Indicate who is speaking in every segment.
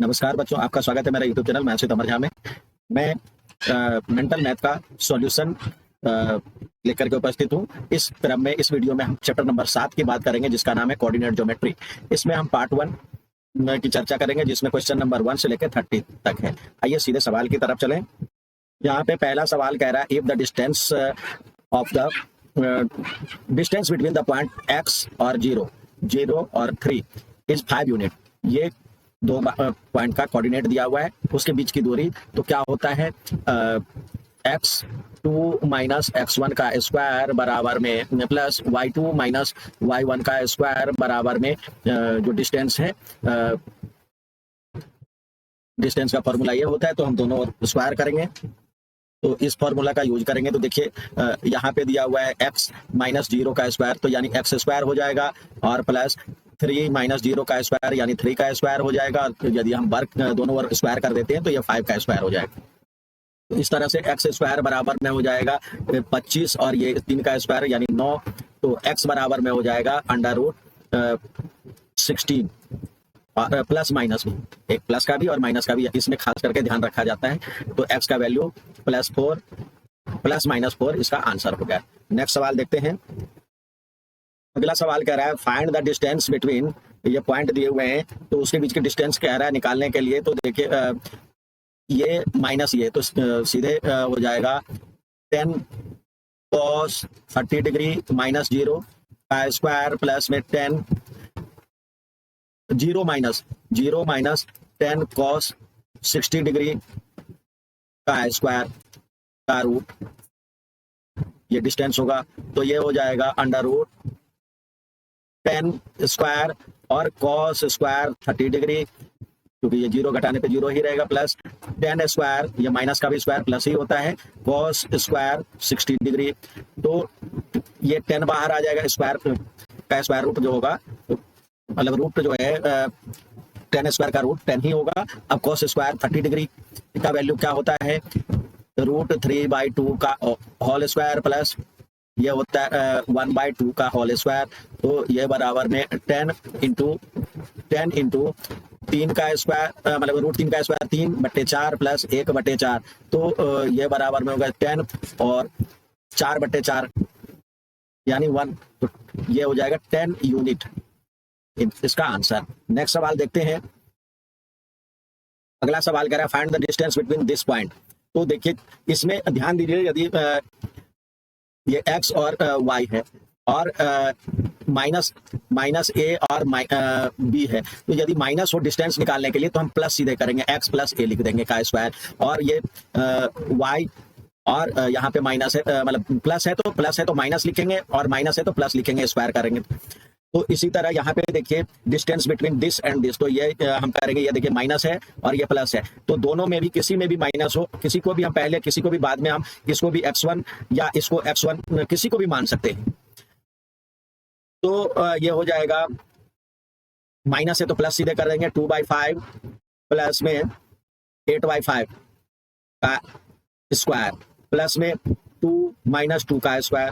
Speaker 1: नमस्कार बच्चों, आपका स्वागत है मेरा यूट्यूब चैनल मैथ्स विद अमर झा में। मैं मेंटल मैथ का सॉल्यूशन लेकर के उपस्थित हूँ। इस क्रम में इस वीडियो में हम चैप्टर नंबर 7 की बात करेंगे, जिसका नाम है कोऑर्डिनेट ज्योमेट्री। इसमें हम पार्ट 1 की चर्चा करेंगे, जिसमें क्वेश्चन नंबर 1 से लेकर 30 तक है। आइए सीधे सवाल की तरफ चलें। यहाँ पे पहला सवाल कह रहा है, if the distance of the distance between the point x और 0 और 3 इज 5 यूनिट। ये दो पॉइंट का कोऑर्डिनेट दिया हुआ है, उसके बीच की दूरी तो क्या होता है, x2 माइनस x1 का स्क्वायर बराबर में प्लस y2 माइनस y1 का स्क्वायर बराबर में जो डिस्टेंस है, डिस्टेंस का फॉर्मूला ये होता है, तो हम दोनों स्क्वायर करेंगे। तो इस फॉर्मूला का यूज करेंगे। तो देखिए यहाँ पे दिया हुआ है x माइनस 0 का स्क्वायर, तो यानी x स्क्वायर हो जाएगा, और प्लस 3 माइनस 0 का स्क्वायर यानी 3 का स्क्वायर हो जाएगा। यदि हम वर्ग दोनों वर्ग स्क्वायर कर देते हैं तो ये 5 का स्क्वायर हो जाएगा। तो इस तरह से x स्क्वायर बराबर में हो जाएगा 25 और ये 3 का स्क्वायर यानी 9। तो x बराबर में हो जाएगा √16 और प्लस माइनस भी, एक प्लस का भी और माइनस का भी इसमें खास करके ध्यान रखा जाता है। तो x का वैल्यू +4 प्लस -4 इसका आंसर हो गया। नेक्स्ट सवाल देखते हैं। अगला सवाल कह रहा है, फाइंड द डिस्टेंस बिटवीन, ये पॉइंट दिए हुए हैं तो उसके बीच के डिस्टेंस कह रहा है निकालने के लिए। तो देखिए ये माइनस ये तो सीधे हो जाएगा 10 cos 30 डिग्री माइनस 0 का स्क्वायर प्लस में 10 0 माइनस 10 cos 60 डिग्री का स्क्वायर का रूट, ये डिस्टेंस होगा। तो ये हो जाएगा √10 स्क्वायर और cos स्क्वायर 30 डिग्री, क्योंकि ये 0 घटाने पे 0 ही रहेगा, प्लस 10 स्क्वायर, ये माइनस का भी स्क्वायर प्लस ही होता है, cos स्क्वायर 60 डिग्री। तो ये 10 बाहर आ जाएगा, स्क्वायर का स्क्वायर रूट जो होगा, मतलब रूट जो है 10 स्क्वायर का रूट 10 ही होगा। अब cos स्क्वायर 30 डिग्री का वैल्यू क्या होता है, √3/2 का होल स्क्वायर प्लस ये होता है 1/2 का होल स्क्वायर। तो ये बराबर में 10 इंटू 3 का स्क्वायर, मतलब √3 का स्क्वायर 3/4 प्लस 1/4। तो ये बराबर में होगा 10 और 4/4 यानी 1। तो ये हो जाएगा 10 यूनिट इसका आंसर। नेक्स्ट सवाल देखते हैं। अगला सवाल कह रहा है, find the distance between this point. तो देखिए इसमें ध्यान दीजिए, यदि ये x और y है और माइनस a और b है, तो यदि माइनस हो डिस्टेंस निकालने के लिए तो हम प्लस सीधे करेंगे, x प्लस a लिख देंगे का स्क्वायर, और ये y और यहाँ पे माइनस है, मतलब प्लस है तो माइनस लिखेंगे और माइनस है तो प्लस लिखेंगे, स्क्वायर करेंगे। तो इसी तरह यहाँ पे देखिए distance between this and this, तो ये हम करेंगे, ये देखिए माइनस है और ये प्लस है, तो दोनों में भी किसी में भी माइनस हो, किसी को भी हम पहले किसी को भी बाद में, हम इसको भी x1 या इसको x1 किसी को भी मान सकते हैं। तो ये हो जाएगा, माइनस है तो प्लस सीधे कर देंगे, 2/5 प्लस में 8/5 का स्क्वायर प्लस में 2 माइनस 2 का स्क्वायर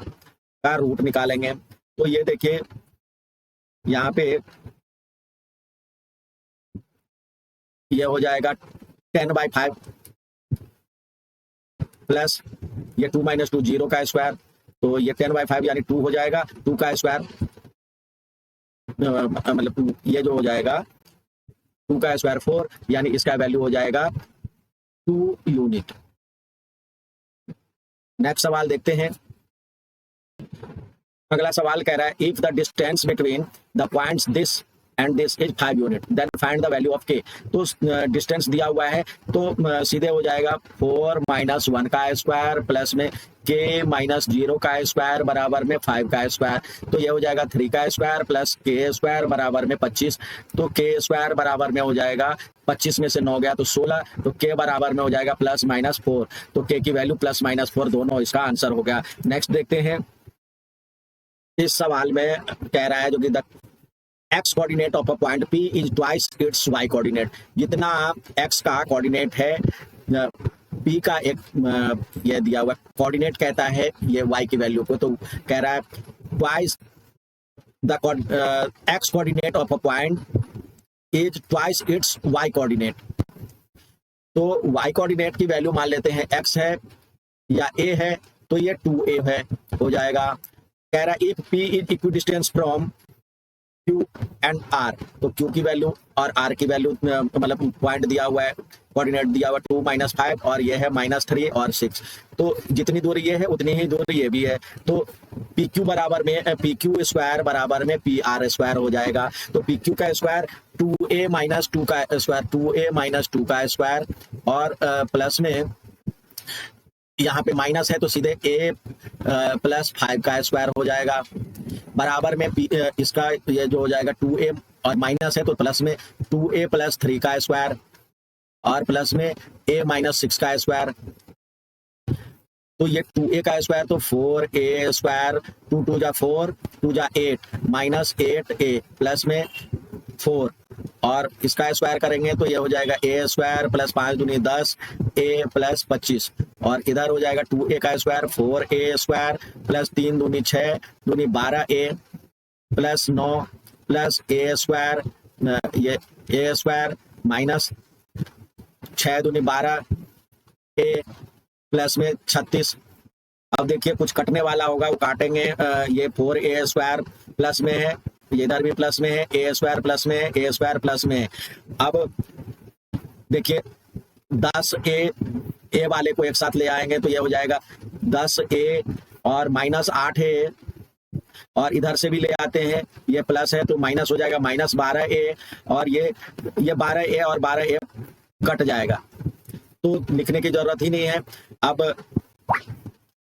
Speaker 1: का रूट निकालेंगे। तो ये देखिए यहाँ पे ये हो जाएगा 10/5 प्लस ये 2 माइनस 2 0 का स्क्वायर, तो ये 10/5 यानी 2 हो जाएगा, 2 का स्क्वायर मतलब ये जो हो जाएगा 2 का स्क्वायर 4, यानी इसका वैल्यू हो जाएगा 2 यूनिट। नेक्स्ट सवाल देखते हैं। अगला सवाल कह रहा है, if the distance between the points this and this is 5 unit then find the value of k। तो डिस्टेंस दिया हुआ है तो सीधे हो जाएगा 4 माइनस 1 का स्क्वायर प्लस में k माइनस 0 का स्क्वायर बराबर में 5 का स्क्वायर। तो ये हो जाएगा 3 का स्क्वायर प्लस k स्क्वायर बराबर में 25। तो k स्क्वायर बराबर में हो जाएगा 25 में से 9 गया तो 16, तो k बराबर में हो जाएगा +-4। तो k की वैल्यू +-4 दोनों इसका आंसर हो गया। नेक्स्ट देखते हैं। इस सवाल में कह रहा है जो कि the x coordinate of a point P is twice it's y coordinate. जितना x का कोऑर्डिनेट है P का एक ये दिया हुआ कोऑर्डिनेट कहता है ये y की वैल्यू को, तो कह रहा है twice the x coordinate of a point is twice its Y coordinate. तो वाई कोऑर्डिनेट की वैल्यू मान लेते हैं x है या a है, तो ये 2a है हो जाएगा। कह रहा है if p is equidistance from Q and R, तो Q की वैल्यू और R की वैल्यू मतलब पॉइंट दिया हुआ है, कोऑर्डिनेट दिया हुआ 2 -5 और ये है -3 और 6। तो जितनी दूरी ये है उतनी ही दूरी ये भी है। तो PQ बराबर में PQ स्क्वायर बराबर में PR स्क्वायर हो जाएगा। तो PQ का स्क्वायर 2a - 2 का स्क्वायर 2a - 2 का स्क्वायर और प्लस में यहाँ पे माइनस है तो सीधे a + 5 का स्क्वायर हो जाएगा। बराबर में इसका ये जो हो जाएगा 2a और माइनस है तो प्लस में 2a + 3 का स्क्वायर और प्लस में a - 6 का स्क्वायर। तो ये 2a का स्क्वायर तो 4a स्क्वायर, 2 2 जा 4, 2 जा 8 -8a प्लस में 4 और इसका स्क्वायर करेंगे तो ये हो जाएगा a स्क्वायर + 5 दूनी 10 a + 25 और इधर हो जाएगा 2a का स्क्वायर 4a स्क्वायर + 3 दूनी 6 दूनी 12a + 9 + a स्क्वायर, ये a स्क्वायर -6 दूनी 12 a प्लस में 36। अब देखिए कुछ कटने वाला होगा वो काटेंगे। ये 4a स्क्वायर प्लस में है, ये इधर भी प्लस में है, a स्क्वायर प्लस में है, a स्क्वायर प्लस में है। अब देखिए 10a वाले को एक साथ ले आएंगे तो ये हो जाएगा 10a और -8a और इधर से भी ले आते हैं, ये प्लस है तो माइनस हो जाएगा -12a और ये 12a और 12a कट जाएगा तो लिखने की जरूरत ही नहीं है। अब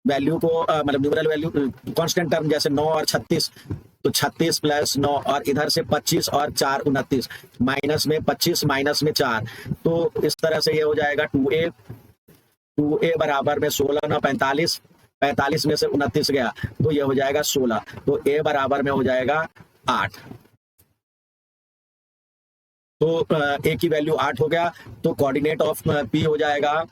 Speaker 1: वैल्यू को मतलब न्यूमरल वैल्यू कांस्टेंट टर्म जैसे 9 और 36, तो 36 + 9 और इधर से 25 और 4 29 माइनस में 25 माइनस में 4, तो इस तरह से ये हो जाएगा 2a बराबर में 16 9 45, 45 में से 29 गया तो ये हो जाएगा 16, तो a बराबर में हो जाएगा 8। तो a की वैल्यू 8 हो गया। तो कोऑर्डिनेट ऑफ p हो जाएगा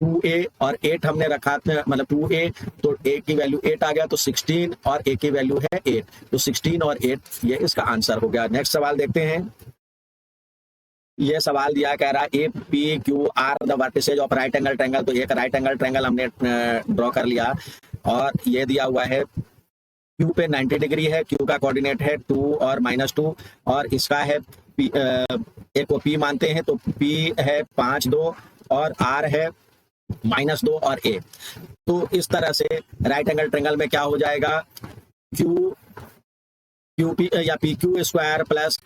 Speaker 1: 2a और 8 हमने रखा मतलब 2a, तो a की वैल्यू 8 आ गया तो 16 और a की वैल्यू है 8, तो 16 और 8 ये इसका आंसर हो गया। नेक्स्ट सवाल देखते हैं। ये सवाल दिया कह रहा है A P Q R the vertices of right angle triangle. तो एक राइट एंगल ट्रायंगल हमने ड्रॉ कर लिया और ये दिया हुआ है क्यू पे 90 डिग्री है, क्यू का कोऑर्डिनेट है 2 और -2 और इसका है P, एक को P मानते हैं तो P है 5 2 और R है -2 और A। तो इस तरह से राइट एंगल ट्रायंगल में क्या हो जाएगा, क्यू पी या PQ square plus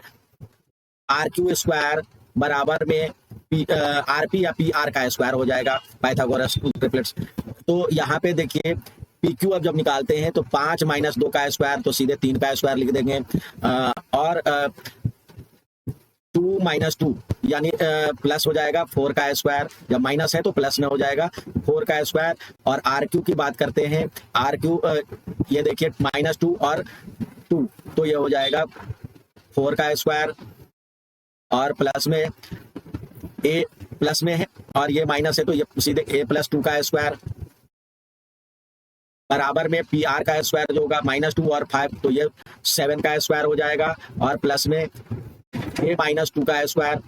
Speaker 1: RQ square बराबर में RP या PR का स्क्वायर हो जाएगा, पाइथागोरस ट्रिपलेट्स। तो यहाँ पे देखिए PQ अब जब निकालते हैं तो 5 - 2 का स्क्वायर तो सीधे 3 का स्क्वायर लिख देंगे और 2 - 2 यानी प्लस हो जाएगा 4 का स्क्वायर, जब माइनस है तो प्लस में हो जाएगा 4 का स्क्वायर। और RQ की बात करते हैं, RQ ये देखिए -2 और 2 तो ये हो जाएगा 4 का स्क्वायर और प्लस में A प्लस में है और ये माइनस है तो ये सीधे A + 2 का स्क्वायर बराबर में PR का स्क्वायर जो होगा -2 और 5 तो ये 7 का स्क्वायर हो जाएगा और प्लस में A - 2 का स्क्वायर।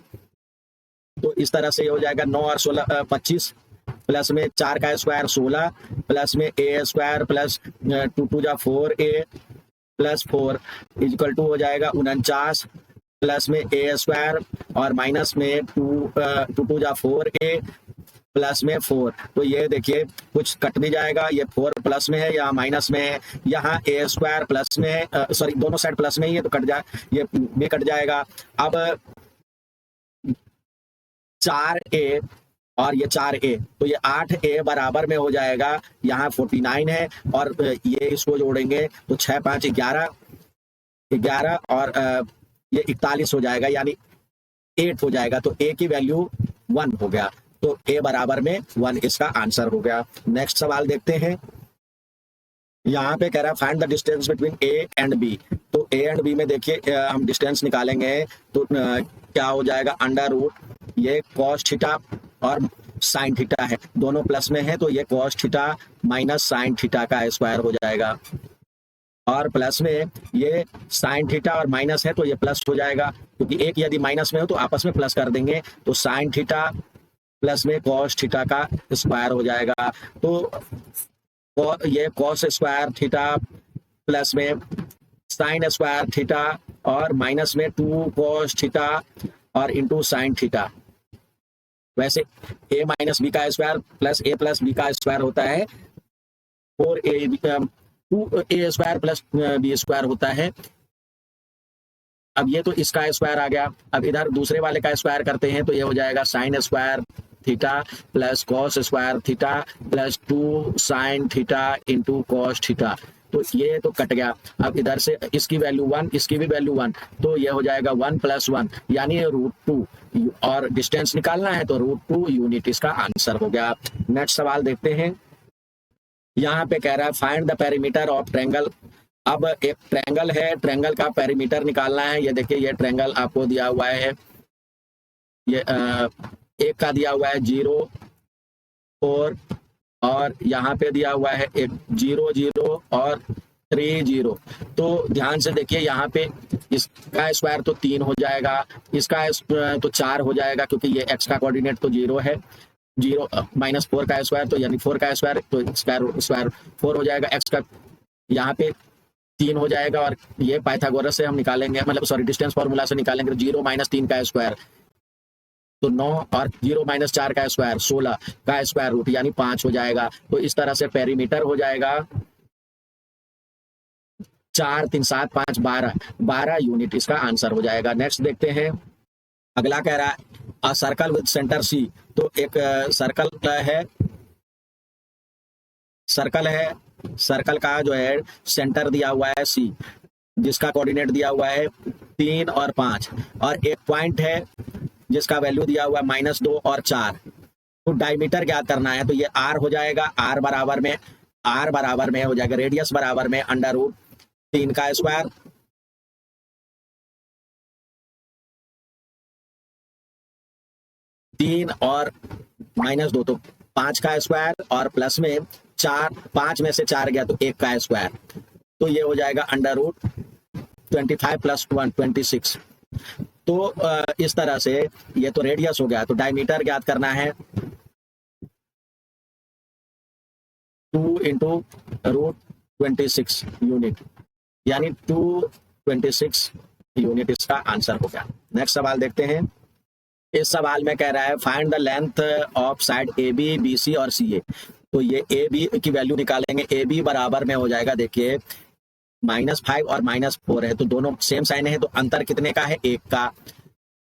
Speaker 1: तो इस तरह से ये हो जाएगा 9 और 16 25 प्लस में 4 का स्क्वायर 16 प्लस में A स्क्वायर प्लस 2 2 जा 4A प्लस 4 इक्वल टू हो जाएगा 49 प्लस में A स्क्वायर और माइनस में 2 2 जा 4A प्लस में 4। तो ये देखिए कुछ कट भी जाएगा, ये 4 प्लस में है यहाँ माइनस में है, यहाँ A स्क्वायर प्लस में है, सॉरी दोनों साइड प्लस में ही है तो कट जाए, ये भी कट जाएगा। अब 4A और ये 4A तो ये 8A बराबर में हो जाएगा, यहाँ 49 है और ये इसको जोड़ेंगे तो 6 5 11 और ये 41 हो जाएगा यानी 8 हो जाएगा। तो A की वैल्यू 1 हो गया, तो A बराबर में 1 इसका आंसर हो गया। नेक्स्ट सवाल देखते हैं। यहाँ पे कह रहा है find the distance between A and B। तो A एंड B में देखिए हम डिस्टेंस निकालेंगे तो क्या हो जाएगा, √ ये cos थीटा और sin थीटा है, दोनों प्लस में है तो ये cos थीटा - sin थीटा का स्क्वायर हो जाएगा। और प्लस में ये साइन थीटा और माइनस है तो ये प्लस हो जाएगा, क्योंकि एक यदि माइनस में हो तो आपस में प्लस कर देंगे, तो साइन थीटा प्लस में कॉस थीटा का स्क्वायर हो जाएगा। तो ये कॉस स्क्वायर थीटा प्लस में साइन स्क्वायर थीटा और माइनस में 2 कॉस थीटा और इंटू साइन थीटा। वैसे a माइनस बी का square plus a plus B का स्क्वायर होता है 2a square plus B square होता है। अब ये तो इसका स्क्वायर आ गया, अब इधर दूसरे वाले का स्क्वायर करते हैं तो ये हो जाएगा sign square theta plus cos square theta plus 2 sine theta into cos theta. तो ये तो कट गया। अब इधर से इसकी वैल्यू 1, इसकी भी वैल्यू 1, तो ये हो जाएगा 1 + 1 यानी √2, और डिस्टेंस निकालना है तो √2 यूनिट इसका आंसर हो गया। नेक्स्ट सवाल देखते हैं। यहाँ पे कह रहा है find the perimeter of triangle. अब एक ट्रायंगल है, ट्रायंगल का पेरीमीटर निकालना है। ये देखिए ये ट्रायंगल आपको दिया हुआ है, ये एक का दिया हुआ है 0 4 और यहाँ पे दिया हुआ है एक 0 0 और 3 0। तो ध्यान से देखिए यहाँ पे इसका स्क्वायर तो 3 हो जाएगा, इसका तो 4 हो जाएगा क्योंकि ये x का कोऑर्डिनेट तो 0 है। 0 -4 का स्क्वायर तो यानी 4 का स्क्वायर तो स्क्वायर 4 हो जाएगा। x का यहाँ पे 3 हो जाएगा और ये पाइथागोरस से हम निकालेंगे, मतलब सॉरी डिस्टेंस फार्मूला से निकालेंगे। 0 - 3 का स्क्वायर तो 9 और 0 - 4 का स्क्वायर 16 का स्क्वायर रूट यानी 5 हो जाएगा। तो इस तरह से पेरीमीटर हो जाएगा 4 3 7 5 12 यूनिट इसका आंसर हो जाएगा। नेक्स्ट देखते हैं। अगला कह रहा है a circle with centre C. तो एक सर्कल का जो है सेंटर दिया हुआ है सी, जिसका कोऑर्डिनेट दिया हुआ है 3 और 5, और एक पॉइंट है जिसका वैल्यू दिया हुआ है -2 और 4। तो डायमीटर ज्ञात करना है तो ये r हो जाएगा, r बराबर में हो जाएगा रेडियस बराबर में √3 का स्क्वायर 3 और -2 तो 5 का स्क्वायर और प्लस में 4, 5 में से 4 गया तो 1 का स्क्वायर, तो ये हो जाएगा √25 + 1 26। तो इस तरह से ये तो रेडियस हो गया, तो डायमीटर ज्ञात करना है 2 × √26 यूनिट यानी 226 यूनिट इसका आंसर हो गया। नेक्स्ट सवाल देखते हैं। इस सवाल में कह रहा है find the length of side AB BC और CA। तो ये AB की वैल्यू निकालेंगे। AB बराबर में हो जाएगा, देखिए -5 और -4 है तो दोनों सेम साइन है, तो अंतर कितने का है 1 का,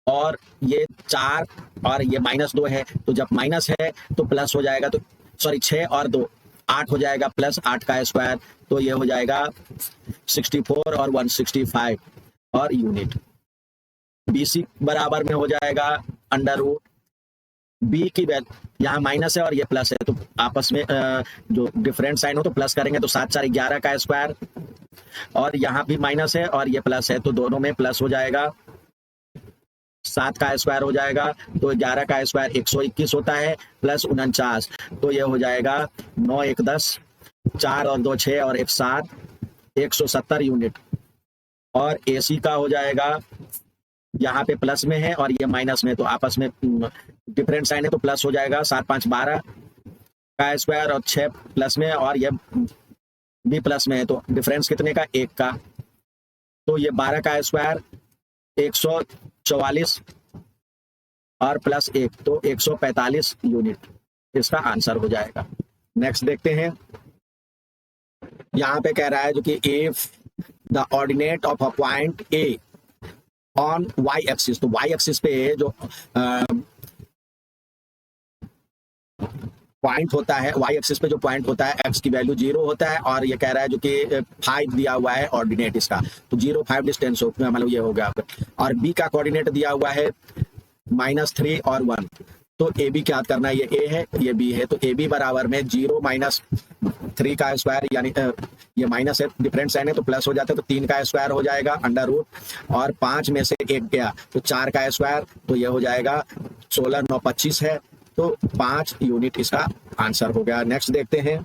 Speaker 1: और ये 4 और ये -2 है तो जब माइनस है तो प्लस हो जाएगा, तो सॉरी 6 और 2 8 हो जाएगा प्लस 8 का स्क्वायर, तो ये हो जाएगा 64 और 165 और यूनिट। BC बराबर में हो जाएगा √B की वैल्यू, यहाँ माइनस है और ये प्लस है तो आपस में जो डिफरेंट साइन हो तो प्लस करेंगे, तो 7 4 11 का स्क्वायर, और यहाँ भी माइनस है और ये प्लस है तो दोनों में प्लस हो जाएगा, 7 का स्क्वायर हो जाएगा, तो 11 का स्क्वायर 121 होता है प्लस 49, तो ये हो जाएगा 9 1 10 4 और 2 6 और 1 7 170 यूनिट। और AC का हो जाएगा, यहाँ पे प्लस में है और ये माइनस में, तो आपस में डिफरेंट साइन है तो प्लस हो जाएगा, 7 5 12 का स्क्वायर और 6 प्लस में और ये भी प्लस में है, तो डिफरेंस कितने का 1 का, तो ये 12 का स्क्वायर 144 और प्लस 1 तो 145 यूनिट इसका आंसर हो जाएगा। नेक्स्ट देखते हैं। यहाँ पे कह रहा है जो कि if the ordinate of a point A on y axis, तो y एक्सिस पे जो पॉइंट होता है, y एक्सिस पे जो पॉइंट होता है x की वैल्यू 0 होता है, और ये कह रहा है जो कि 5 दिया हुआ है ऑर्डिनेट इसका, तो 0 5 डिस्टेंस हो, मतलब ये हो गया। और b का कोऑर्डिनेट दिया हुआ है -3 और 1, तो AB क्या करना है, ये A है ये B है, तो AB बराबर में 0 - 3 का स्क्वायर यानी ये माइनस है डिफरेंट साइन है तो प्लस हो जाता है, तो 3 का स्क्वायर हो जाएगा √ और 5 में से 1 गया तो 4 का स्क्वायर, तो ये हो जाएगा 16 9 25 है, तो 5 यूनिट इसका आंसर हो गया। नेक्स्ट देखते हैं।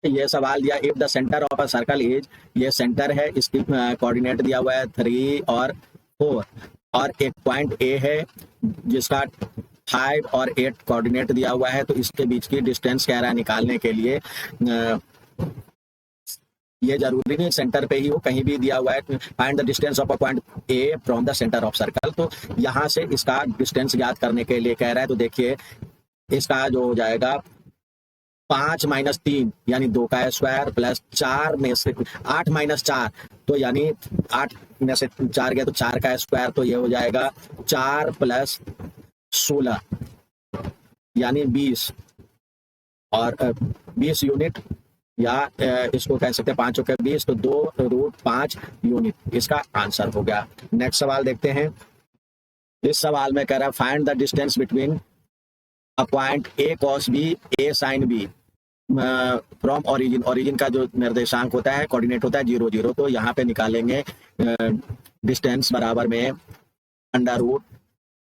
Speaker 1: ये सवाल दिया, if the centre of a circle is, ये सेंटर है, इसकी कोऑर्डिनेट दिया हुआ है 3 और 4, और एक पॉइंट ए है जिसका 5 और 8 कोऑर्डिनेट दिया हुआ है, तो इसके बीच की डिस्टेंस कह रहा है निकालने के लिए। ये जरूरी नहीं सेंटर पे ही हो, कहीं भी दिया हुआ है, find the distance of a point A from the centre of circle, तो यहाँ से इसका डिस्टेंस ज्ञात करने के लिए कह रहा है। तो देखिए इसका जो हो जाएगा 5 माइनस 3 यानी 2 का स्क्वायर प्लस 4 में से 8 माइनस 4, तो यानी 8 में से 4 गया तो 4 का स्क्वायर, तो ये हो जाएगा 4 प्लस 16 यानी 20, और 20 यूनिट, या इसको कह सकते हैं 5 चौके 20, तो 2√5 यूनिट इसका आंसर हो गया। नेक्स्ट सवाल देखते हैं। इस सवाल में कह रहा है find the distance between a point A cos B A sine B from origin. Origin का जो निर्देशांक होता है, कोऑर्डिनेट होता है 0 0, तो यहाँ पे निकालेंगे डिस्टेंस बराबर में under root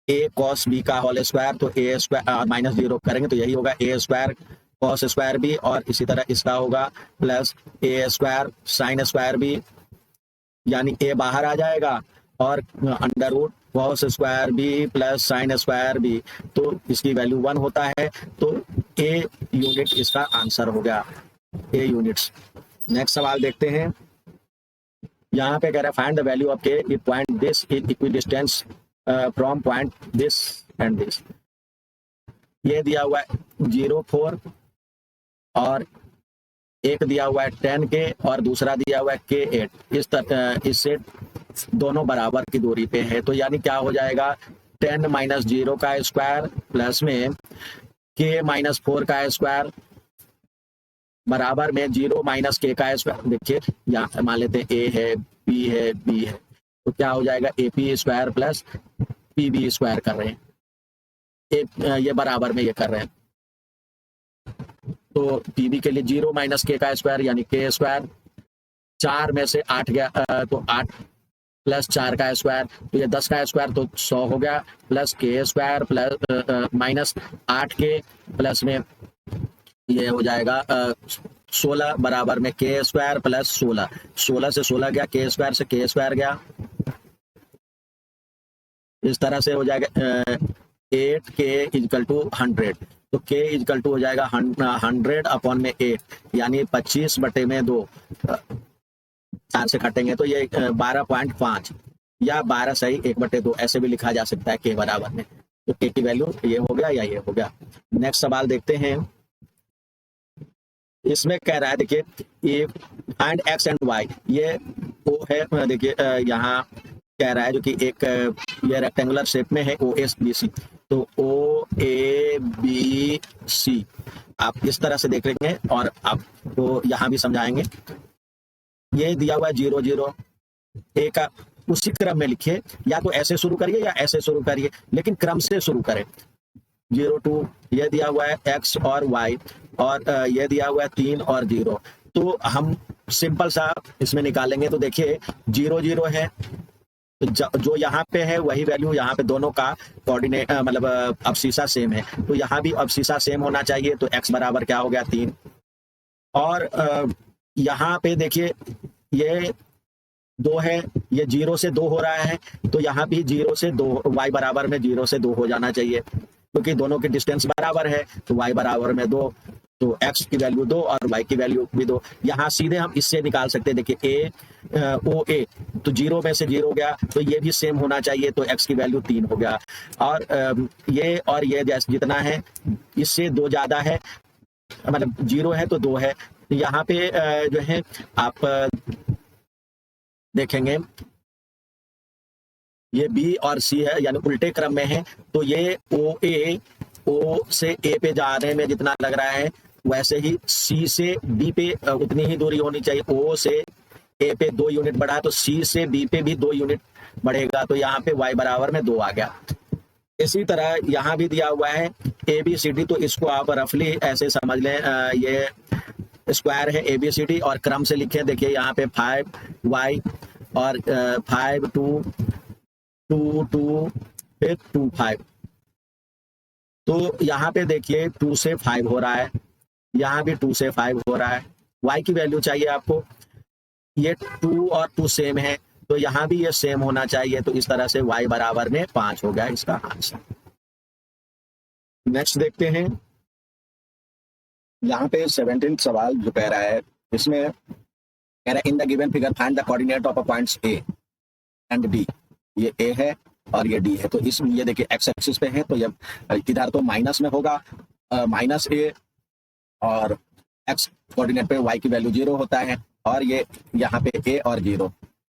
Speaker 1: A cos B का होल स्क्वायर, तो ए स्क्वायर माइनस 0 करेंगे तो यही होगा A square cos square B, और इसी तरह इसका होगा plus A square sine square B, यानी ए बाहर आ जाएगा, और under root cos square B plus sine square B, तो इसकी वैल्यू 1 होता है, तो ए यूनिट इसका आंसर हो गया, ए यूनिट्स। नेक्स्ट सवाल देखते हैं। यहाँ पे कह रहा है फाइंड द वैल्यू ऑफ के if point this is equi distance from point this and this. ये दिया हुआ है 0 4, और एक दिया हुआ है 10 के, और दूसरा दिया हुआ है के 8। इससे दोनों बराबर की दूरी पे है, तो यानी क्या हो जाएगा 10 माइनस 0 का स्क्वायर प्लस में के माइनस 4 का स्क्वायर बराबर में 0 माइनस के का स्क्वायर। देखिए यहाँ मान लेते हैं ए है बी है बी है, तो क्या हो जाएगा A P square plus P B square कर रहे हैं, ये बराबर में ये कर रहे हैं, तो पीबी के लिए 0 माइनस के का स्क्वायर यानी के स्क्वायर, 4 में से 8 गया तो 8 प्लस 4 का स्क्वायर, तो ये 10 का स्क्वायर तो 100 हो गया, प्लस के स्क्वायर प्लस माइनस 8 के प्लस में ये हो जाएगा 16 बराबर में के स्क्वायर प्लस 16, 16 से 16 गया, के स्क्वायर से के स्क्वायर गया, इस तरह से हो जाएगा 8 के इजकल टू 100, तो के इजकल टू हो जाएगा 100 अपॉन में 8 यानी 25/2, 4 से काटेंगे तो ये 12.5 या 12 सही 1/2 ऐसे भी लिखा जा सकता है के बराबर में, तो के की वैल्यू ये हो गया या ये हो गया। नेक्स्ट सवाल देखते हैं। इसमें कह रहा है देखिए फाइंड एक्स एंड वाई, ये वो है देखिए यहाँ कह रहा है जो कि एक ये रेक्टेंगुलर शेप में है ओ एस बी सी, तो ओ ए बी सी आप इस तरह से देख लेंगे और आपको यहाँ भी समझाएंगे। ये दिया हुआ है 0 0, ए का उसी क्रम में लिखिए, या तो ऐसे शुरू करिए या ऐसे शुरू करिए, लेकिन क्रम से शुरू करें। 0 2 ये दिया हुआ है एक्स और वाई, और ये दिया हुआ है 3 और 0, तो हम सिंपल सा इसमें निकालेंगे। तो देखिए 0 0 है, जो यहाँ पे है वही वैल्यू यहाँ पे, दोनों का कोऑर्डिनेट मतलब अबसीसा सेम है, तो यहाँ भी अबसीसा सेम होना चाहिए, तो x बराबर क्या हो गया 3, और यहाँ पे देखिए ये 2 है, ये 0 से 2 हो रहा है, तो यहाँ भी 0 से 2 y बराबर में 0 से 2 हो जाना चाहिए, क्योंकि दोनों की डिस्टेंस बराबर है, तो y बराबर में 2, तो x की वैल्यू 2 और y की वैल्यू भी 2। यहाँ सीधे हम इससे निकाल सकते हैं, देखिए ओ ए, तो 0 में से 0 गया, तो ये भी सेम होना चाहिए, तो x की वैल्यू 3 हो गया, और ये जैसे जितना है इससे 2 ज्यादा है, मतलब 0 है तो 2 है, तो यहाँ पे जो है आप देखेंगे ये बी और सी है यानी उल्टे क्रम में है, तो ये ओ से ए पे जाने में जितना लग रहा है वैसे ही सी से बी पे उतनी ही दूरी होनी चाहिए। ओ से ए पे 2 यूनिट बढ़ा, तो सी से बी पे भी 2 यूनिट बढ़ेगा, तो यहाँ पे y बराबर में 2 आ गया। इसी तरह यहाँ भी दिया हुआ है ए बी सी डी, तो इसको आप रफली ऐसे समझ लें, ये स्क्वायर है ए बी सी डी, और क्रम से लिखे, देखिए यहाँ पे 5y और 5 2 2 2 फिर 2 5, तो यहाँ पे देखिए 2 से 5 हो रहा है, यहाँ भी 2 से 5 हो रहा है, y की वैल्यू चाहिए आपको, ये 2 और 2 सेम है तो यहाँ भी ये सेम होना चाहिए, तो इस तरह से y बराबर में 5 हो गया इसका आंसर। नेक्स्ट देखते हैं, यहाँ पे 17 सवाल जो कह रहा है, इसमें कह रहा है in the given figure find the coordinate of points A and D. ये ए है और ये डी है, तो इसमें ये देखिए एक्स एक्सिस पे है तो ये इधर तो माइनस में होगा माइनस ए, और एक्स कोऑर्डिनेट पे y की वैल्यू 0 होता है, और ये यहाँ पे a और 0।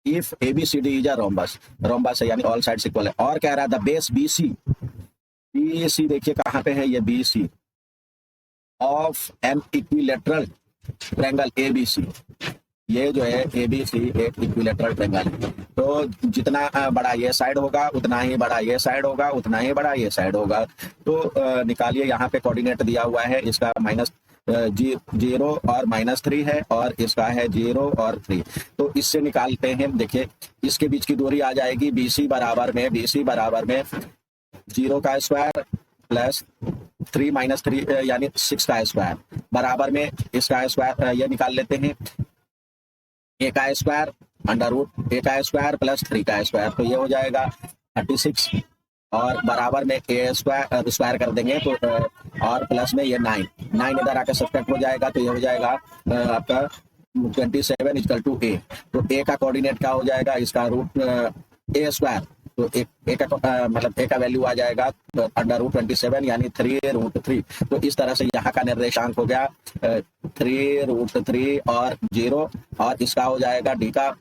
Speaker 1: If A B C D is a rhombus, rhombus है यानी ऑल साइड्स इक्वल है, और कह रहा है the base B C, B C देखिए कहाँ पे है, ये B C of an equilateral triangle A B C, ये जो है ए बी सी एक इक्विलेटरल ट्रायंगल है, तो जितना बड़ा ये साइड होगा उतना ही बड़ा ये साइड होगा, उतना ही बड़ा ये साइड होगा। तो निकालिए, यहाँ पे कोऑर्डिनेट दिया हुआ है, इसका -0 और -3 है, और इसका है 0 और 3, तो इससे निकालते हैं। देखिए इसके बीच की दूरी आ जाएगी BC बराबर में 0 का स्क्वायर प्लस 3 - 3 यानी 6 का स्क्वायर बराबर में इसका स्क्वायर ये निकाल लेते हैं, a का स्क्वायर √ a का स्क्वायर प्लस 3 का स्क्वायर, तो ये हो जाएगा 36, और बराबर में a स्क्वायर कर देंगे तो और प्लस में ये 9 इधर आकर सब्ट्रैक्ट हो जाएगा, तो ये हो जाएगा आपका 27 = a। तो a का कोऑर्डिनेट क्या हो जाएगा, इसका √a स्क्वायर, तो a का मतलब a का वैल्यू आ जाएगा √27 यानी 3√3। तो इस तरह से यहाँ का निर्देशांक हो गया 3√3 और 0, और इसका हो जाएगा d का,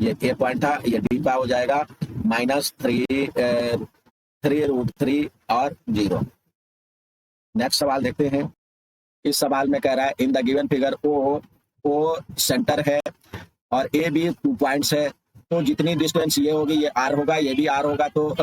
Speaker 1: ये a पॉइंट था, ये d का हो जाएगा -3√3 और 0। नेक्स्ट सवाल देखते हैं, इस सवाल में कह रहा है in the given figure O centre है और ए बी 2 पॉइंट्स है, तो जितनी डिस्टेंस ये होगी ये r होगा, ये भी r होगा, तो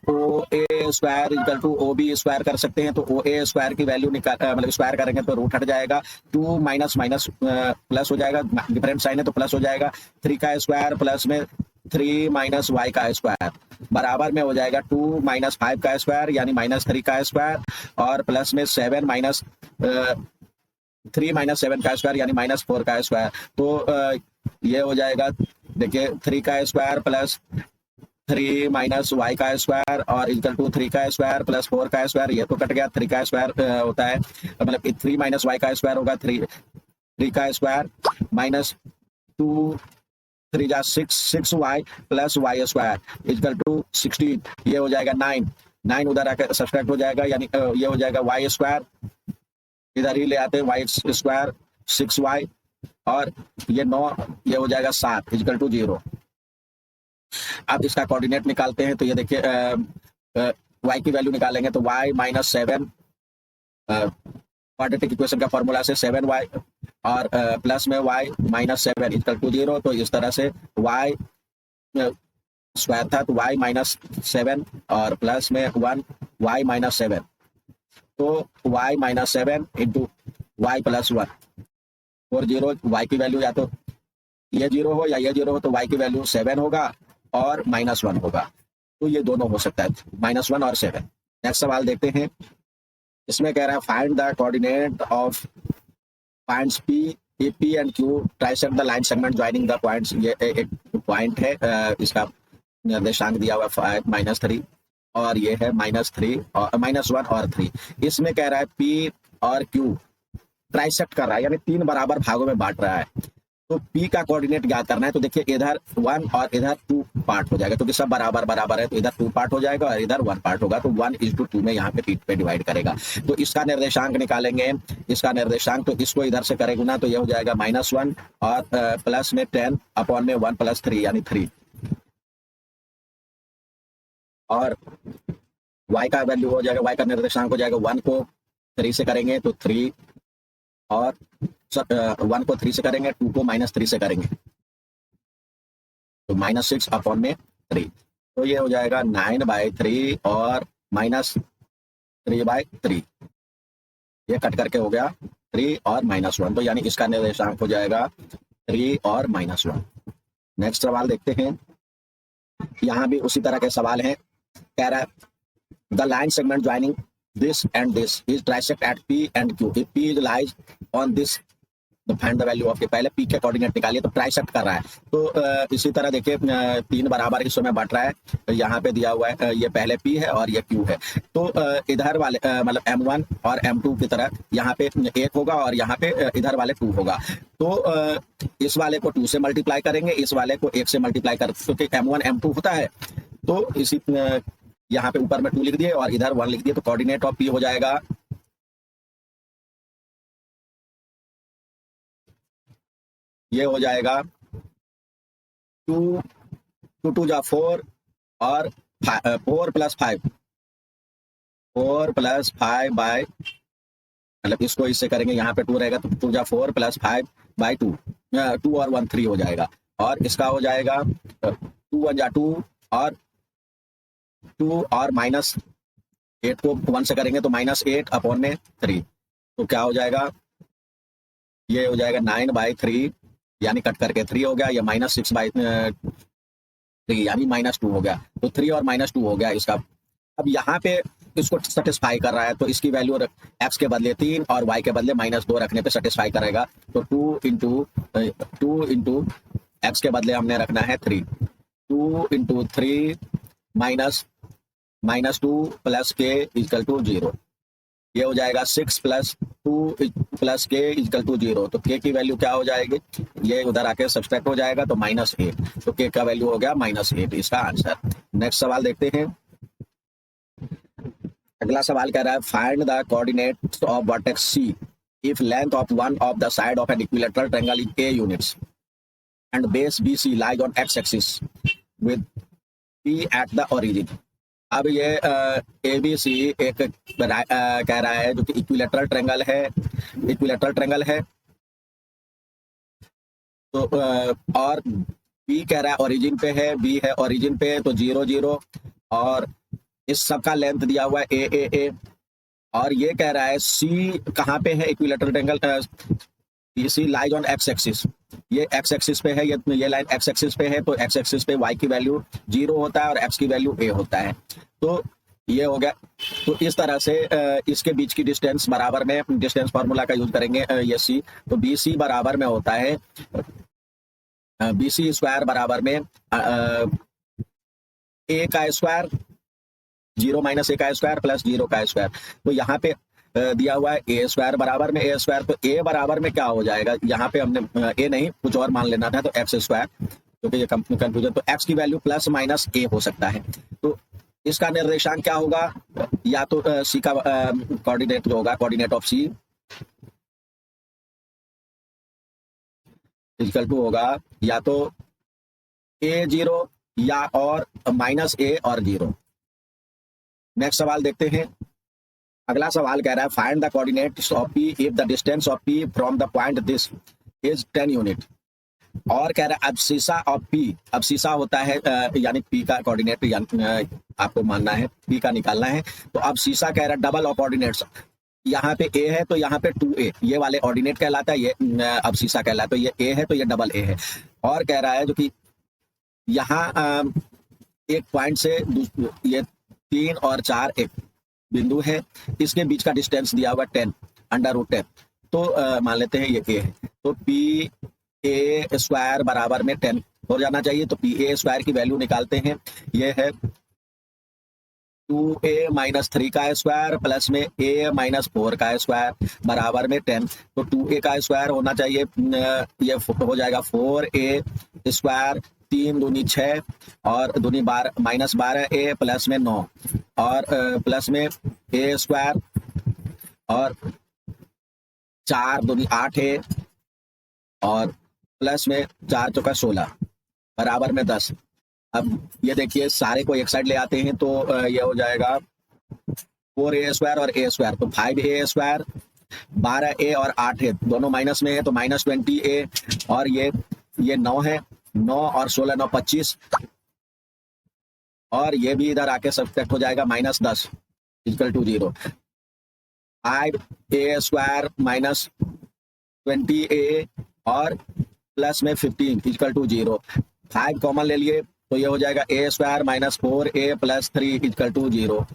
Speaker 1: OA स्क्वायर = OB स्क्वायर कर सकते हैं। तो OA स्क्वायर की वैल्यू मतलब स्क्वायर करेंगे तो रूट हट जाएगा, 2 माइनस प्लस हो जाएगा, डिफरेंट साइन है तो प्लस हो जाएगा, 3 का स्क्वायर प्लस में 3 - y का स्क्वायर बराबर में हो जाएगा 2 - 5 का स्क्वायर यानी -3 का स्क्वायर, और प्लस में 3 - 7 का स्क्वायर यानी -4 का स्क्वायर। तो ये हो जाएगा, देखिए 3 का स्क्वायर प्लस 3 - y का स्क्वायर और = 3 का स्क्वायर प्लस 4 का स्क्वायर, ये तो कट गया, 3 का स्क्वायर होता है मतलब 3 - y का स्क्वायर होगा 3 का square -2 3 = 6y plus y square = 16, ये हो जाएगा 9 उधर आकर सब्ट्रैक्ट हो जाएगा, यानी ये हो जाएगा y स्क्वायर, इधर ही ले आते हैं y स्क्वायर 6y, और ये 9, ये हो जाएगा 7 = 0। अब इसका कोऑर्डिनेट निकालते हैं, तो ये देखिए y की वैल्यू निकालेंगे तो y -7 क्वाड्रेटिक इक्वेशन का फॉर्मूला से 7y और प्लस में y -7 = 0, तो इस तरह से y स्क्वायर था तो y -7 और प्लस में 1 y -7, तो y -7 × y + 1 और 0, y की वैल्यू या तो ये 0 हो या ये 0 हो, तो y की वैल्यू 7 होगा और -1 होगा, तो ये दोनों हो सकता है -1 और 7। नेक्स्ट सवाल देखते हैं, इसमें कह रहा है find the coordinate of points P and Q trisect the line segment joining the points. ये एक पॉइंट है, इसका निर्देशांक दिया हुआ है -3 और ये है -3 और -1 और 3। इसमें कह रहा है P और Q ट्राइसेक्ट कर रहा है यानी 3 बराबर भागों में बांट रहा है, तो P का कोऑर्डिनेट ज्ञात करना है। तो देखिए इधर 1 और इधर 2 पार्ट हो जाएगा, क्योंकि सब बराबर है, तो इधर 2 पार्ट हो जाएगा और इधर 1 पार्ट होगा, तो 1:2 में यहाँ पे P पे डिवाइड करेगा। तो इसका निर्देशांक निकालेंगे, इसका निर्देशांक, तो इसको इधर से करेगा ना, तो ये हो जाएगा -1 और प्लस में 10 अपॉन में 1 + 3 यानी 3, और y का वैल्यू हो जाएगा, y का निर्देशांक हो जाएगा 1 को 3 से करेंगे तो 3, और 1 को 3 से करेंगे, 2 को -3 से करेंगे तो -6 अपॉन में 3, तो ये हो जाएगा 9/3 और -3/3, ये कट करके हो गया 3 और -1, तो यानी इसका निर्देशांक हो जाएगा 3 और -1। नेक्स्ट सवाल देखते हैं, यहाँ भी उसी तरह के सवाल हैं। कह रहा है the line segment joining this and this is trisect at P and Q. If P lies on this तो फाइंड द वैल्यू ऑफ के, पहले पी के कोऑर्डिनेट निकालिए, तो ट्राइसेक्ट कर रहा है। तो इसी तरह देखिए 3 बराबर हिस्सों में बांट रहा है, तो यहाँ पे दिया हुआ है ये पहले पी है और ये क्यू है। तो इधर वाले मतलब M1 और M2 की तरह यहाँ पे 1 होगा और यहाँ पे इधर वाले 2 होगा। तो इस वाले को 2 से मल्टीप्लाई करेंगे, इस वाले को 1 से मल्टीप्लाई कर, क्योंकि M1 M2 होता है। तो इसी यहाँ पे ऊपर में 2 लिख दिए और इधर 1 लिख दिए, तो कोऑर्डिनेट ऑफ पी हो जाएगा, ये हो जाएगा 2 2 2 जा 4 और 4 + 5 4 + 5 बाय, मतलब इसको इससे करेंगे, यहाँ पे 2 रहेगा तो 2 जा 4 + 5 बाय 2, 2 और 1 3 हो जाएगा। और इसका हो जाएगा 2 1 जा 2 और 2 और -8 को 1 से करेंगे तो -8/3, तो क्या हो जाएगा, ये हो जाएगा 9/3, यानी कट करके 3 हो गया, या -6/3 यानी -2 हो गया। तो 3 और -2 हो गया इसका। अब यहाँ पे इसको सेटिस्फाई कर रहा है, तो इसकी वैल्यू x के बदले 3 और y के बदले -2 रखने पे सेटिस्फाई करेगा। तो 2 इंटू x के बदले हमने रखना है 3, 2 इंटू 3 -2 + k = 0, ये हो जाएगा 6 + 2 + k = 0। तो k की वैल्यू क्या हो जाएगी, ये उधर आके सब्सट्रैक्ट हो जाएगा, तो -8, तो k का वैल्यू हो गया -8, इसका आंसर। नेक्स्ट सवाल देखते हैं। अगला सवाल कह रहा है find the coordinates of vertex C if length of one of the side of an equilateral triangle is a units and base BC lies on x axis with P at the origin। अब ये ABC एक कह रहा है जो कि equilateral triangle है, तो और B कह रहा है ओरिजिन पे है, B है ओरिजिन पे, तो 0 0, और इस सब का लेंथ दिया हुआ है ए, और ये कह रहा है C कहाँ पे है equilateral triangle, BC lies on x axis, ये x एक्सिस पे है, ये लाइन x एक्सिस पे है, तो x एक्सिस पे y की वैल्यू 0 होता है और x की वैल्यू a होता है। तो ये हो गया। तो इस तरह से इसके बीच की डिस्टेंस बराबर में डिस्टेंस फार्मूला का यूज करेंगे, ये C, तो BC बराबर में होता है BC स्क्वायर बराबर में a का स्क्वायर 0 - a का स्क्वायर प्लस 0 का स्क्वायर। तो यहाँ पे दिया हुआ है a स्क्वायर बराबर में a स्क्वायर, तो a बराबर में क्या हो जाएगा, यहाँ पे हमने a नहीं कुछ और मान लेना था, तो x स्क्वायर, क्योंकि ये कंफ्यूजन, तो x की वैल्यू ± a हो सकता है। तो इसका निर्देशांक क्या होगा, या तो C का कोऑर्डिनेट जो होगा, कोऑर्डिनेट ऑफ C = होगा या तो a0 या और -a और 0। नेक्स्ट सवाल देखते हैं। अगला सवाल कह रहा है find the coordinates of P if the distance of P from the point this is 10 unit. और कह रहा है अब्सिसा ऑफ P, अब्सिसा होता है यानी P का कोऑर्डिनेट आपको मानना है, P का निकालना है। तो अब्सिसा कह रहा है डबल ऑफ कोऑर्डिनेट्स, यहाँ पे A है तो यहाँ पे 2A, ये वाले ऑर्डिनेट कहलाता है, ये अब्सिसा कहलाता है, तो ये A है तो ये डबल A है। और कह रहा है जो कि यहाँ एक पॉइंट से ये 3 और 4 एक बिंदु है, इसके बीच का डिस्टेंस दिया हुआ 10 √10, तो मान लेते हैं ये A है, तो PA स्क्वायर बराबर में 10 हो जाना चाहिए। तो PA स्क्वायर की वैल्यू निकालते हैं, ये है 2A - 3 का स्क्वायर प्लस में A - 4 का स्क्वायर बराबर में 10, तो 2A का स्क्वायर होना चाहिए, ये हो जाएगा 4A स्क्वायर, 3 दूनी 6 और दूनी 12 -12A प्लस में 9 और प्लस में A स्क्वायर और 4 दूनी 8A और प्लस में 4 चौका 16 बराबर में 10। अब ये देखिए सारे को एक साइड ले आते हैं, तो ये हो जाएगा 4A स्क्वायर और A स्क्वायर, तो 5A स्क्वायर, 12A और 8A दोनों माइनस में है, तो -20A, और ये 9 है, 9 और 16 9 25, और ये भी इधर आके सब्ट्रैक्ट हो जाएगा -10 = 0। 5A स्क्वायर -20A और प्लस में 15 = 0। 5 कॉमन ले लिए तो ये हो जाएगा A स्क्वायर -4A + 3 = 0।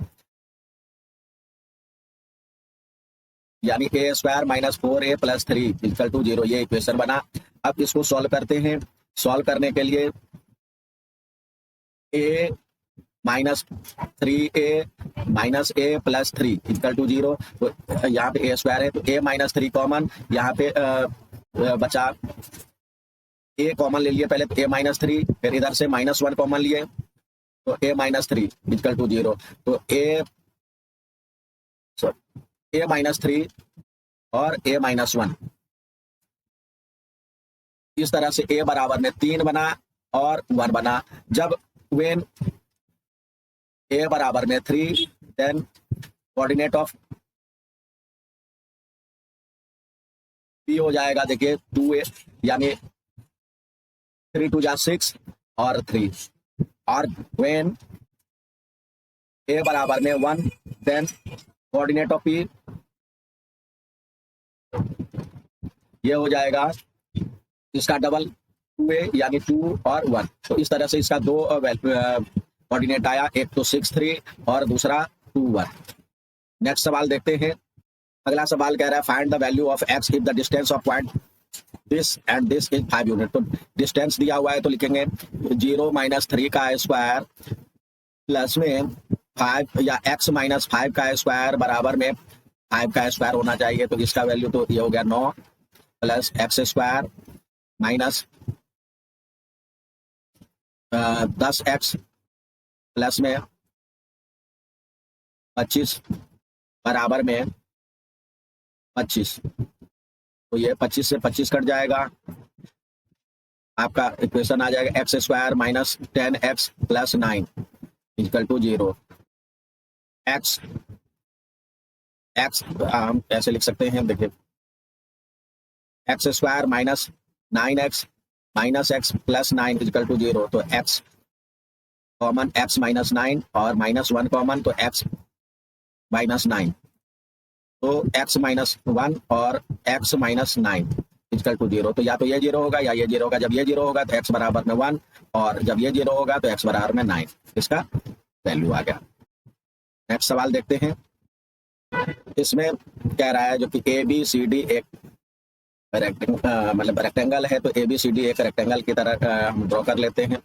Speaker 1: यानी a square minus 4a plus 3 equal to 0, ये इक्वेशन बना। अब इसको सॉल्व करते हैं। सॉल्व करने के लिए a minus 3a minus a plus 3 equal to 0, तो यहाँ पे a स्क्वायर है तो a माइनस 3 कॉमन, यहाँ पे बचा a कॉमन ले लिए पहले, तो a माइनस 3, फिर इधर से माइनस 1 कॉमन लिए तो a माइनस 3 इक्वल टू 0, तो a माइनस 3 और a माइनस 1, इस तरह से a बराबर में 3 बना और 1 बना। जब वेन a बराबर में 3, देन कोऑर्डिनेट ऑफ b हो जाएगा, देखिए 2a, यानी 3 2 जा 6 और 3, और वेन a बराबर में 1, देन कोऑर्डिनेट ऑफ p ये हो जाएगा इसका डबल 2a, यानी 2 और 1। तो इस तरह से इसका दो कोऑर्डिनेट आया, एक तो 6 3 और दूसरा 2 1। नेक्स्ट सवाल देखते हैं। अगला सवाल कह रहा है find the value of x if the distance of point this and this is 5 unit. तो डिस्टेंस दिया हुआ है तो लिखेंगे 0 माइनस 3 का स्क्वायर प्लस में 5, या x माइनस 5 का स्क्वायर बराबर में 5 का स्क्वायर होना चाहिए। तो इसका वैल्यू तो ये हो गया 9 plus x square minus 10x plus में 25 बराबर में 25। तो ये 25 से 25 कट जाएगा, आपका इक्वेशन आ जाएगा X square minus 10x plus 9 equal to 0। X हम ऐसे लिख सकते हैं, देखिए X square minus 9x minus X plus 9 equal to 0। तो एक्स कॉमन, एक्स माइनस 9 और माइनस 1 कॉमन, तो एक्स माइनस 9, तो एक्स माइनस 1 और एक्स माइनस 9 इक्वल टू 0। तो या तो ये 0 होगा या ये 0 होगा। जब ये 0 होगा तो एक्स बराबर में 1, और जब ये 0 होगा तो एक्स बराबर में 9, इसका वैल्यू आ गया। नेक्स्ट सवाल देखते हैं। इसमें कह रहा है जो कि ए बी सी डी एक मतलब रेक्टेंगल है, तो ए बी सी डी एक रेक्टेंगल की तरह हम ड्रॉ कर लेते हैं।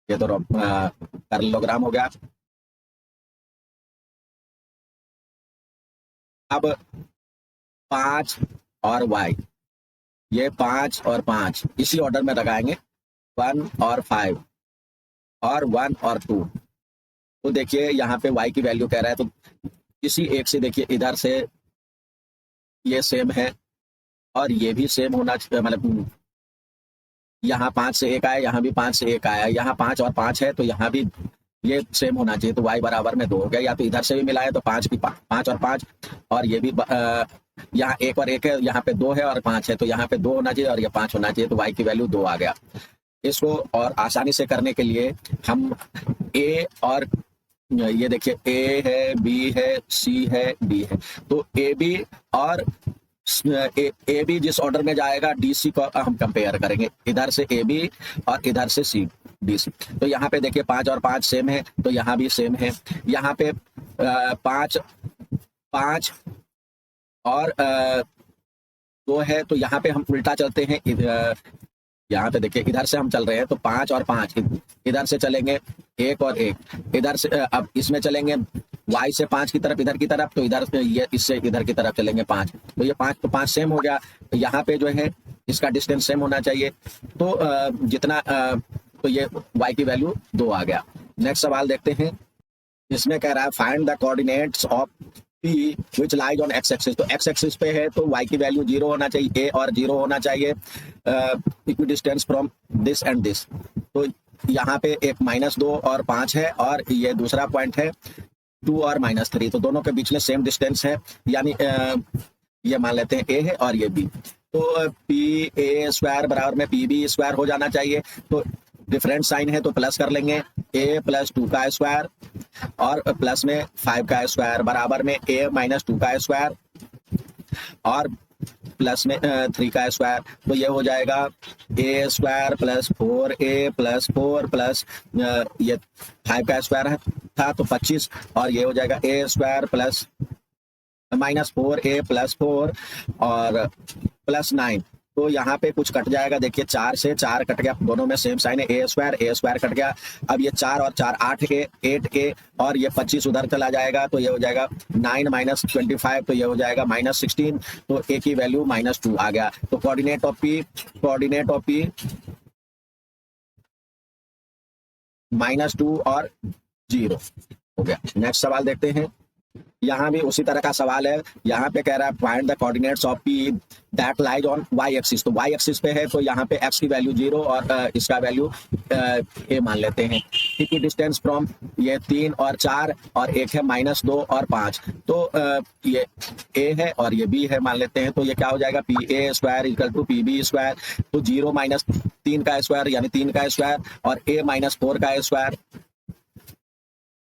Speaker 1: ये तो पैरेललोग्राम हो गया। अब 5 और y, ये 5 और 5 इसी ऑर्डर में लगाएंगे, 1 और 5 और 1 और 2। तो देखिए यहाँ पे y की वैल्यू कह रहा है, तो इसी एक से देखिए इधर से ये सेम है और ये भी सेम होना चाहिए, मतलब यहाँ 5 से 1 आया, यहाँ भी 5 से 1 आया, यहाँ 5 और 5 है तो यहाँ भी ये सेम होना चाहिए। तो y बराबर में 2 हो गया, या तो इधर से भी मिला है तो 5 और 5, और ये भी यहाँ 1 और 1 है, यहाँ पे 2 है और 5 है, तो यहाँ पे 2 होना चाहिए और ये 5 होना चाहिए। तो y की वैल्यू 2 आ गया। इसको और आसानी से करने के लिए हम a और ये देखिए a है, b है, c है, d है, तो a b और ए बी जिस ऑर्डर में जाएगा डी सी को हम कंपेयर करेंगे, इधर से ए बी और इधर से सी डी सी। तो यहाँ पे देखिए 5 और 5 सेम है, तो यहाँ भी सेम है। यहाँ पे 5 और 2 है, तो यहाँ पे हम उल्टा चलते हैं। यहाँ पे देखिए इधर से हम चल रहे हैं तो 5 और 5, इधर से चलेंगे 1 और 1, इधर से अब इसमें चलेंगे y से 5 की तरफ, इधर की तरफ, तो इधर से ये इससे इधर की तरफ चलेंगे 5, तो ये 5 तो 5 सेम हो गया। तो यहाँ पे जो है इसका डिस्टेंस सेम होना चाहिए, तो जितना तो ये y की वैल्यू 2 आ गया। नेक्स्ट सवाल देखते हैं। इसमें कह रहा है find the coordinates of p which lies on x axis. तो x एक्सिस पे है तो y की वैल्यू 0 होना चाहिए, a और 0 होना चाहिए, equi distance from this and this. तो यहाँ पे एक -2 और 5 है, और ये दूसरा पॉइंट है 2 और -3, तो दोनों के बीच में सेम डिस्टेंस है, यानी ये मान लेते हैं a है और ये b। तो पी ए स्क्वायर बराबर में पी बी स्क्वायर हो जाना चाहिए। तो डिफरेंट साइन है तो प्लस कर लेंगे, a प्लस 2 का स्क्वायर और प्लस में 5 का स्क्वायर बराबर में a माइनस 2 का स्क्वायर और प्लस में 3 का स्क्वायर। तो ये हो जाएगा a square plus 4a plus 4 plus ये 5 का स्क्वायर था तो 25, और ये हो जाएगा a स्क्वायर प्लस -4a + 4 और +9। तो यहाँ पे कुछ कट जाएगा, देखिए 4 से 4 कट गया, दोनों में सेम साइन है, a स्क्वायर कट गया। अब ये 4 और 4 8a और ये 25 उधर चला जाएगा, तो ये हो जाएगा 9 - 25, तो ये हो जाएगा -16। तो a की वैल्यू -2 आ गया। तो कोऑर्डिनेट ऑफ p -2 और 0 हो गया। नेक्स्ट सवाल देखते हैं। यहाँ भी उसी तरह का सवाल है। यहाँ पे कह रहा है find the coordinates of P that lies on Y axis. तो वाई एक्सिस पे है, तो यहाँ पे एक्स की वैल्यू 0 और इसका वैल्यू ए मान लेते हैं। पी की डिस्टेंस फ्रॉम ये 3 और 4 और एक है -2 और 5। तो ये ए है और ये बी है मान लेते हैं। तो ये क्या हो जाएगा, PA² = PB²। तो 0 - 3 का स्क्वायर यानी 3 का स्क्वायर और a - 4 का स्क्वायर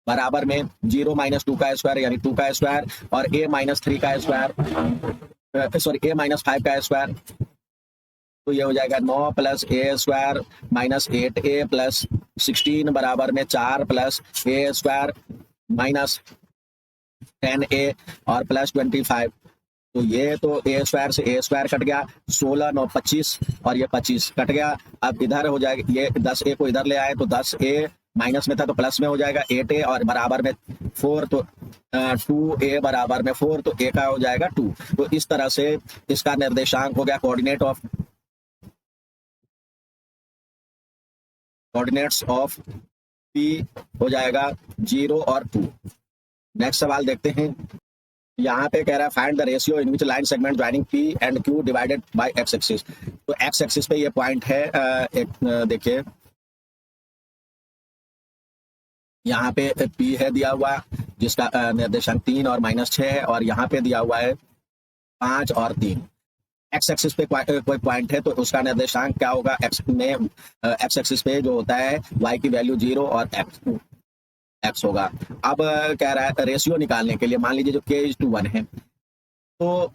Speaker 1: बराबर में 0 - 2 का स्क्वायर यानी 2 का स्क्वायर और a - 3 का स्क्वायर, सॉरी a - 5 का स्क्वायर। तो ये हो जाएगा 9 + a² - 8a + 16 बराबर में 4 + a² - 10a और +25। तो ये तो a² से a² कट गया, 16 9 25 और ये 25 कट गया। अब इधर हो जाएगा, ये 10a को इधर ले आए तो 10a माइनस में था तो प्लस में हो जाएगा 8a और बराबर में 4, तो 2a बराबर में 4, तो a का हो जाएगा 2। तो इस तरह से इसका निर्देशांक हो गया कोऑर्डिनेट्स ऑफ p हो जाएगा 0 और 2। नेक्स्ट सवाल देखते हैं। यहाँ पे कह रहा है find the ratio in which line segment joining p and q divided by x axis. तो x एक्सिस पे ये पॉइंट है, देखिए यहाँ पे p है दिया हुआ, जिसका निर्देशांक 3 और -6 है, और यहाँ पे दिया हुआ है 5 और 3। x एक्सिस पे कोई पॉइंट है तो उसका निर्देशांक क्या होगा, x एक्सिस पे जो होता है y की वैल्यू 0 और x होगा। अब कह रहा है रेशियो निकालने के लिए, मान लीजिए जो k/1 है, तो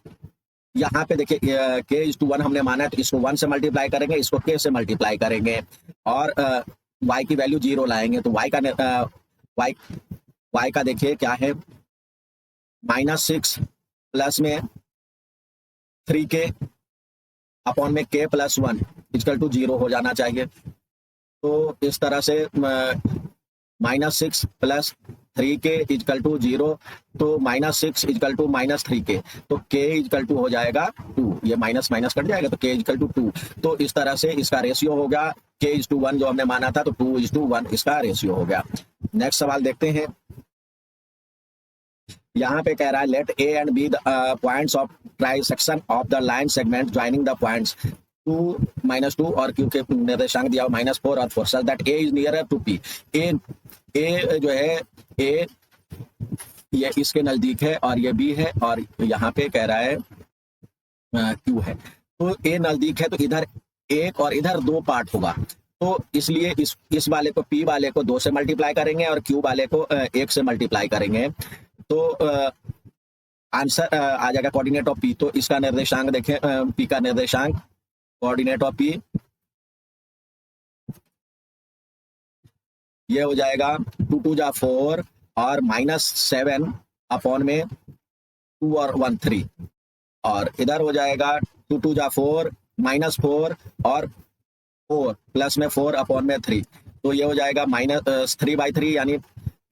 Speaker 1: यहाँ पे देखिए k/1 हमने माना है, तो इसको 1 से मल्टीप्लाई करेंगे, इसको k से मल्टीप्लाई करेंगे और y की वैल्यू 0 लाएंगे। तो y का देखिए क्या है, -6 प्लस में 3k अपॉन में k + 1 = 0 हो जाना चाहिए। तो इस तरह से -6 + 3k = 0, तो -6 = -3k, तो k हो जाएगा 2। ये माइनस माइनस कट जाएगा तो k = 2। तो इस तरह से इसका रेशियो होगा k/1 जो हमने माना था, तो 2:1 इसका रेशियो हो गया। नेक्स्ट सवाल देखते हैं। यहाँ पे कह रहा है let a and b the points of trisection of the line segment joining the points 2 - 2 और q के निर्देशांक दिया हुआ -4 और 4 such that a is nearer to p। a जो है a ये इसके नजदीक है और ये b है, और यहाँ पे कह रहा है q है। तो a नजदीक है तो इधर 1 और इधर 2 पार्ट होगा, तो इसलिए इस वाले को p वाले को 2 से मल्टीप्लाई करेंगे और q वाले को 1 से मल्टीप्लाई करेंगे। तो आंसर आ जाएगा कोऑर्डिनेट ऑफ p। तो इसका निर्देशांक देखें, p का निर्देशांक कोऑर्डिनेट ऑफ p ये हो जाएगा 2 × 2 = 4 और -7 अपॉन में 2 और 1 3, और इधर हो जाएगा 2 × 2 = 4 -4 और 4 प्लस में 4 अपॉन में 3। तो ये हो जाएगा -3/3 यानी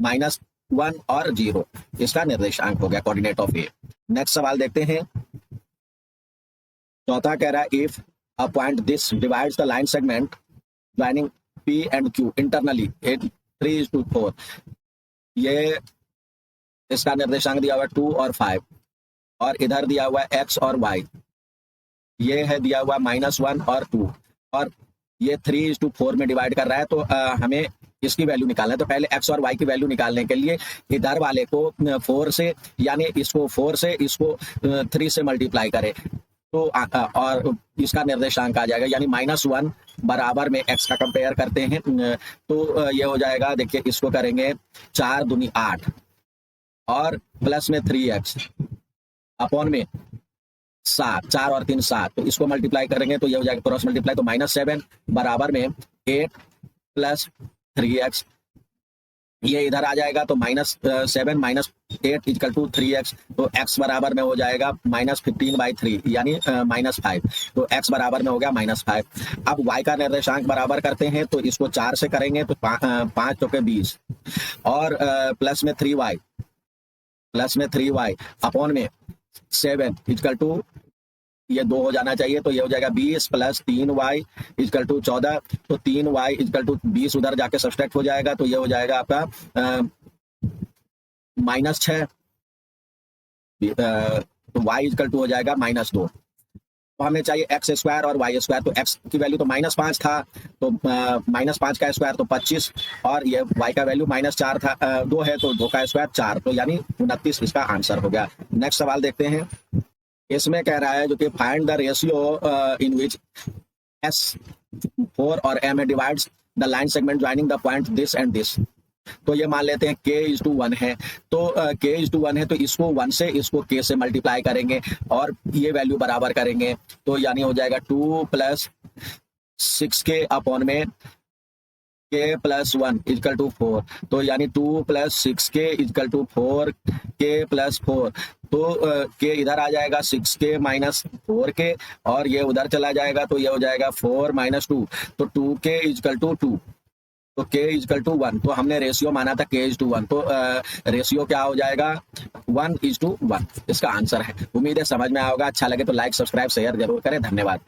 Speaker 1: -1 और 0। इसका निर्देशांक हो गया कोऑर्डिनेट ऑफ ए। नेक्स्ट सवाल देखते हैं। चौथा कह रहा है if a point this divides the line segment joining p and q internally 3:4। ये इसका निर्देशांक दिया हुआ है 2 और 5, और इधर दिया हुआ है x और y, ये है दिया हुआ -1 और 2, और ये 3:4 में डिवाइड कर रहा है। तो हमें इसकी वैल्यू निकालना है। तो पहले x और y की वैल्यू निकालने के लिए इधर वाले को 4 से, यानी इसको 4 से, इसको 3 से मल्टीप्लाई करें, तो और इसका निर्देशांक आ जाएगा, यानी -1 बराबर में x का कंपेयर करते हैं, तो ये हो जाएगा, देखिए इसको करेंगे 4 दूनी 8 और प्लस में 3x अपॉन में 7, 4 और 3 7, तो इसको मल्टीप्लाई करेंगे तो ये हो जाएगा क्रॉस मल्टीप्लाई, तो -7 बराबर में 8 + 3x, ये इधर आ जाएगा तो -7 - 8 इजकल टू 3x, तो x बराबर में हो जाएगा -15/3 यानी -5, तो x बराबर में हो गया -5। अब y का निर्देशांक बराबर करते हैं, तो इसको 4 से करेंगे तो 5 चौके 20 और प्लस में 3y अपॉन में 7 इजकल टू ये 2 हो जाना चाहिए, तो ये हो जाएगा 20 + 3y इजकल टू 14, तो 3y इजकल टू 20 उधर जाके सब्सट्रैक्ट हो जाएगा, तो ये हो जाएगा आपका -6, तो y इजकल टू हो जाएगा -2। तो हमें चाहिए x स्क्वायर और y स्क्वायर, तो x की वैल्यू तो -5 था, तो -5 का स्क्वायर तो 25 और ये y का वैल्यू -4 था, 2 है तो 2 का स्क्वायर 4, तो यानी 29 इसका आंसर हो गया। नेक्स्ट सवाल देखते हैं। इसमें कह रहा है जो कि find the ratio in which S4 और M divides the line segment joining the point this and this. तो ये मान लेते हैं k:1 है, तो k:1 है तो इसको 1 से इसको k से मल्टीप्लाई करेंगे और ये वैल्यू बराबर करेंगे, तो यानी हो जाएगा 2 + 6k अपॉन में k + 1 इजकल टू 4, तो यानी 2 + 6k इजकल टू 4k + 4, तो k इधर आ जाएगा 6k - 4k और ये उधर चला जाएगा, तो ये हो जाएगा 4 - 2, तो 2k इजकल टू 2, तो k इजकल टू 1, तो हमने रेशियो माना था k:1, तो रेशियो क्या हो जाएगा 1:1, इसका आंसर है। उम्मीद है समझ में आओगा। अच्छा लगे तो लाइक सब्सक्राइब शेयर जरूर करें। धन्यवाद।